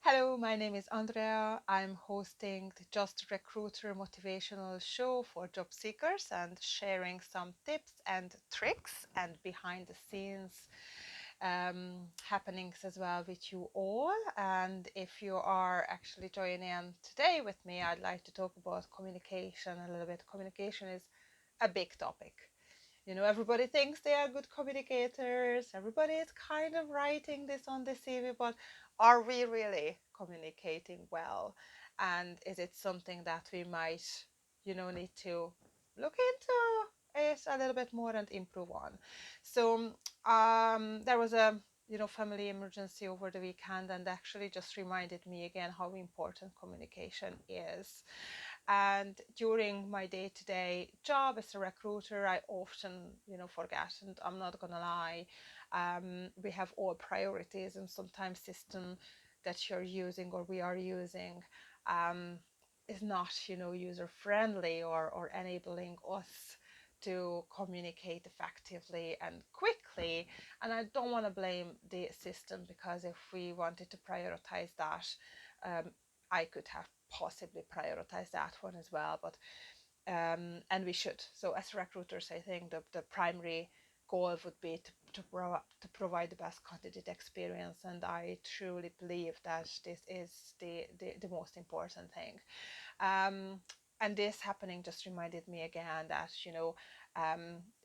Hello, my name is Andrea. I'm hosting the Just Recruiter motivational show for job seekers and sharing some tips and tricks and behind the scenes happenings as well with you all. And if you are actually joining in today with me, I'd like to talk about communication a little bit. Communication is a big topic. Everybody thinks they are good communicators. Everybody is kind of writing this on the CV, but are we really communicating well? And is it something that we might, need to look into it a little bit more and improve on? So, there was a, family emergency over the weekend, and actually just reminded me again how important communication is. And during my day-to-day job as a recruiter, I often, forget, and I'm not gonna lie. We have all priorities, and sometimes system that you're using or we are using um, is not, user friendly or enabling us to communicate effectively and quickly. And I don't want to blame the system, because if we wanted to prioritize that, um, I could have possibly prioritize that one as well. But and we should. So as recruiters, I think the primary goal would be to provide the best candidate experience, and I truly believe that this is the most important thing. um, and this happening just reminded me again that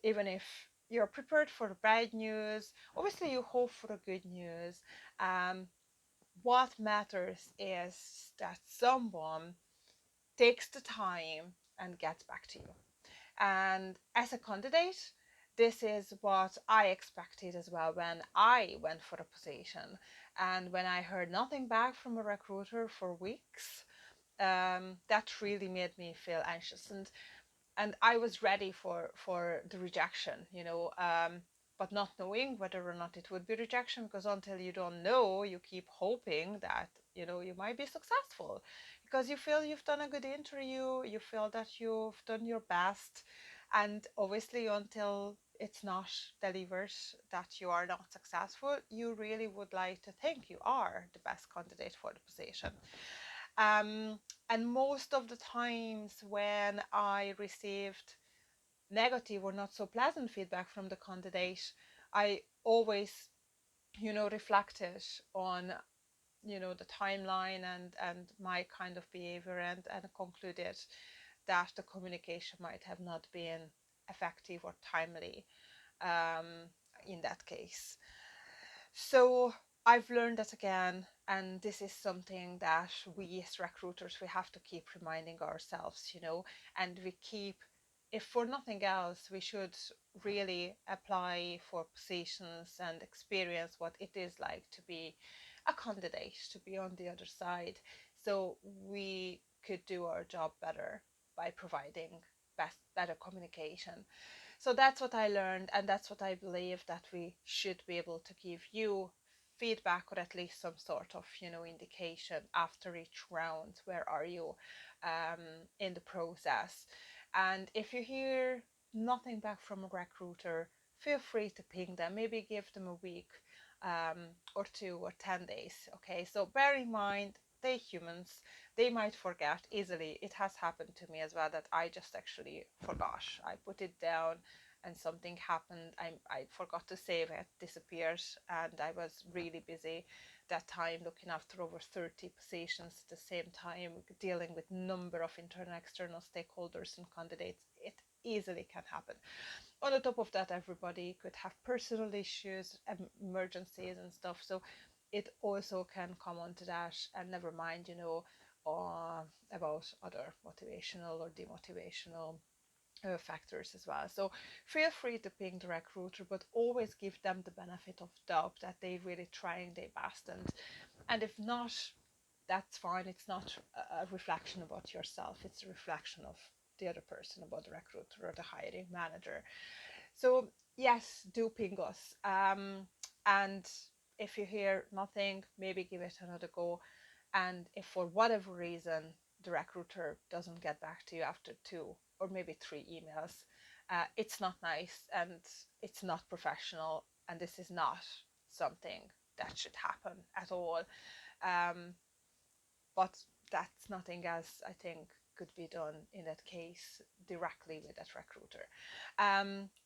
even if you're prepared for bad news, obviously you hope for a good news. um, what matters is that someone takes the time and gets back to you. And as a candidate, this is what I expected as well when I went for a position. And when I heard nothing back from a recruiter for weeks, that really made me feel anxious. And I was ready for the rejection, but not knowing whether or not it would be rejection, because until you don't know, you keep hoping that you might be successful, because you feel you've done a good interview, you feel that you've done your best, and obviously until it's not delivered that you are not successful, you really would like to think you are the best candidate for the position. um, and most of the times when I received negative or not so pleasant feedback from the candidate, I always, reflected on, the timeline and my kind of behavior, and concluded that the communication might have not been effective or timely um, in that case. So I've learned that again, and this is something that we as recruiters, we have to keep reminding ourselves, and we keep, if for nothing else, we should really apply for positions and experience what it is like to be a candidate, to be on the other side, so we could do our job better by providing better communication. So that's what I learned, and that's what I believe, that we should be able to give you feedback, or at least some sort of, indication after each round. Where are you um, in the process? And if you hear nothing back from a recruiter, feel free to ping them. Maybe give them a week or 2 or 10 days. Okay, so bear in mind, they're humans, they might forget easily. It has happened to me as well, that I just actually forgot. I put it down and something happened. I forgot to save it, disappeared, and I was really busy that time, looking after over 30 positions at the same time, dealing with number of internal external stakeholders and candidates. It easily can happen. On the top of that, everybody could have personal issues, emergencies and stuff, so it also can come onto that. And never mind, about other motivational or demotivational factors as well. So feel free to ping the recruiter, but always give them the benefit of doubt that they're really trying their best. And if not, that's fine. It's not a reflection about yourself, it's a reflection of the other person, about the recruiter or the hiring manager. So yes, do ping us. And if you hear nothing, maybe give it another go. And if for whatever reason the recruiter doesn't get back to you after 2 or maybe 3 emails, it's not nice, and it's not professional, and this is not something that should happen at all. but that's nothing else I think could be done in that case directly with that recruiter.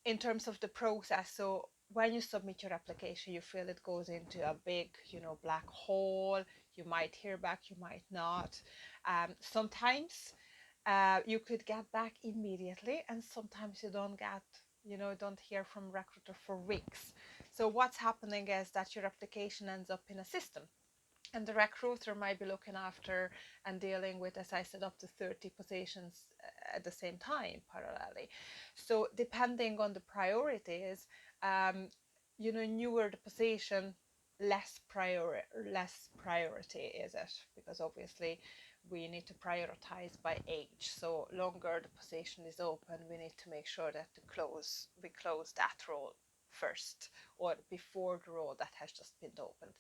In terms of the process, so when you submit your application, you feel it goes into a big, black hole. You might hear back, you might not. Sometimes you could get back immediately, and sometimes you don't get, don't hear from recruiter for weeks. So what's happening is that your application ends up in a system, and the recruiter might be looking after and dealing with, as I said, up to 30 positions at the same time parallelly. So depending on the priorities, newer the position, less priority is it, because obviously we need to prioritize by age. So longer the position is open, we need to make sure that we close that role first, or before the role that has just been opened.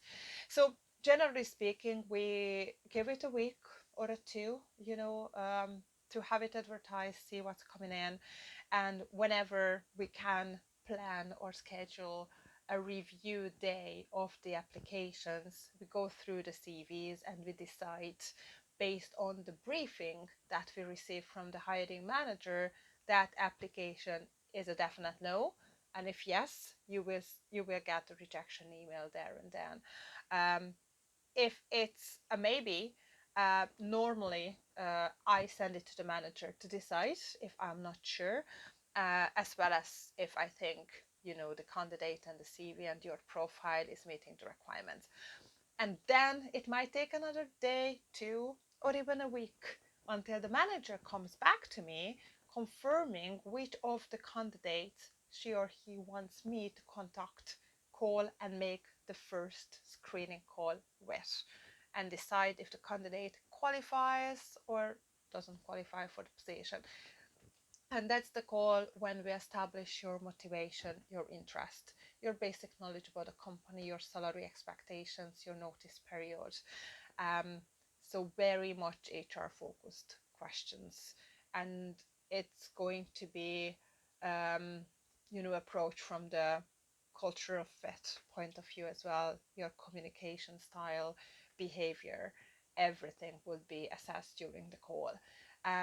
So generally speaking, we give it a week or a two, to have it advertised, see what's coming in, and whenever we can plan or schedule a review day of the applications, we go through the CVs and we decide based on the briefing that we receive from the hiring manager that application is a definite no, and if yes, you will get a rejection email there and then. If it's a maybe, normally I send it to the manager to decide if I'm not sure, as well as if I think, the candidate and the CV and your profile is meeting the requirements. And then it might take another day, two, or even a week until the manager comes back to me confirming which of the candidates she or he wants me to contact, call, and make the first screening call with, and decide if the candidate qualifies or doesn't qualify for the position. And that's the call when we establish your motivation, your interest, your basic knowledge about the company, your salary expectations, your notice period. Um, so very much HR focused questions. And it's going to be, approach from the cultural fit point of view as well, your communication style, behavior, everything will be assessed during the call.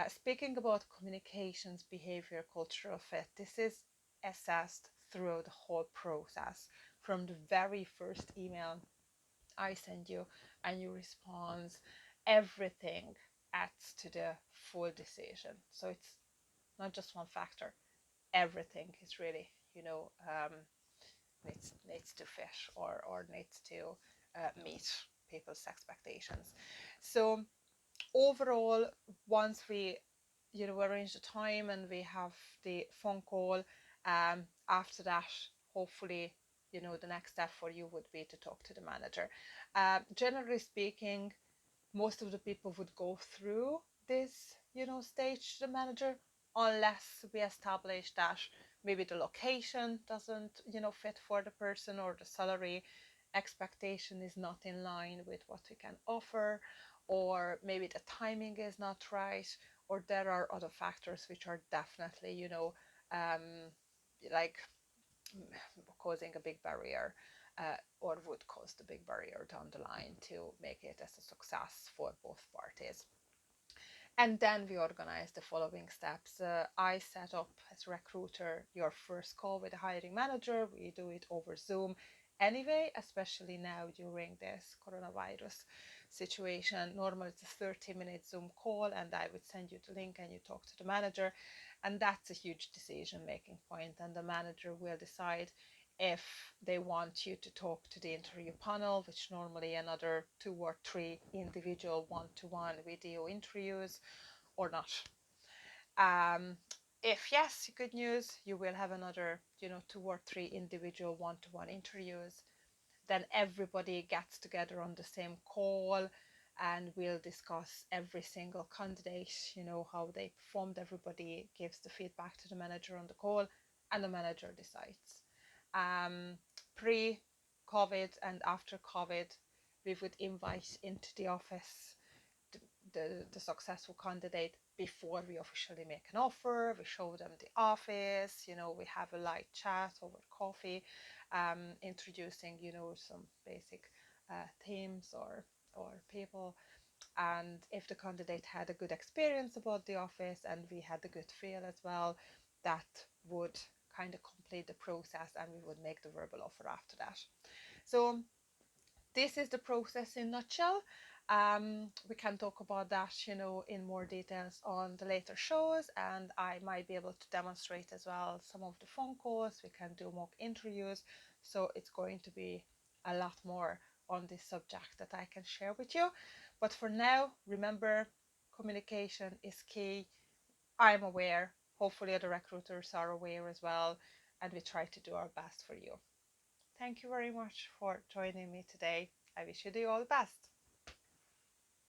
Speaking about communications, behavior, cultural fit, this is assessed throughout the whole process, from the very first email I send you and your response. Everything adds to the full decision. So it's not just one factor. Everything is really, needs to fit, or needs to meet people's expectations. So overall, once we, arrange the time and we have the phone call, after that, hopefully, the next step for you would be to talk to the manager. Generally speaking, most of the people would go through this, stage to the manager, unless we establish that maybe the location doesn't, fit for the person, or the salary expectation is not in line with what we can offer, or maybe the timing is not right, or there are other factors which are definitely, like causing a big barrier, or would cause the big barrier down the line to make it as a success for both parties. And then we organize the following steps. I set up as recruiter your first call with the hiring manager. We do it over Zoom anyway, especially now during this coronavirus situation. Normally it's a 30-minute Zoom call, and I would send you the link and you talk to the manager. And that's a huge decision making point, and the manager will decide if they want you to talk to the interview panel, which normally another 2 or 3 individual one-to-one video interviews, or not. Um, if yes, good news, you will have another, 2 or 3 individual one-to-one interviews. Then everybody gets together on the same call and we'll discuss every single candidate, how they performed. Everybody gives the feedback to the manager on the call, and the manager decides. Pre-COVID and after COVID, we would invite into the office the successful candidate before we officially make an offer. We show them the office, we have a light chat over coffee, introducing, some basic themes or people. And if the candidate had a good experience about the office and we had a good feel as well, that would kind of complete the process and we would make the verbal offer after that. So this is the process in a nutshell. We can talk about that, in more details on the later shows, and I might be able to demonstrate as well some of the phone calls. We can do mock interviews, so it's going to be a lot more on this subject that I can share with you. But for now, remember, communication is key. I'm aware, hopefully other recruiters are aware as well, and we try to do our best for you. Thank you very much for joining me today. I wish you the all the best.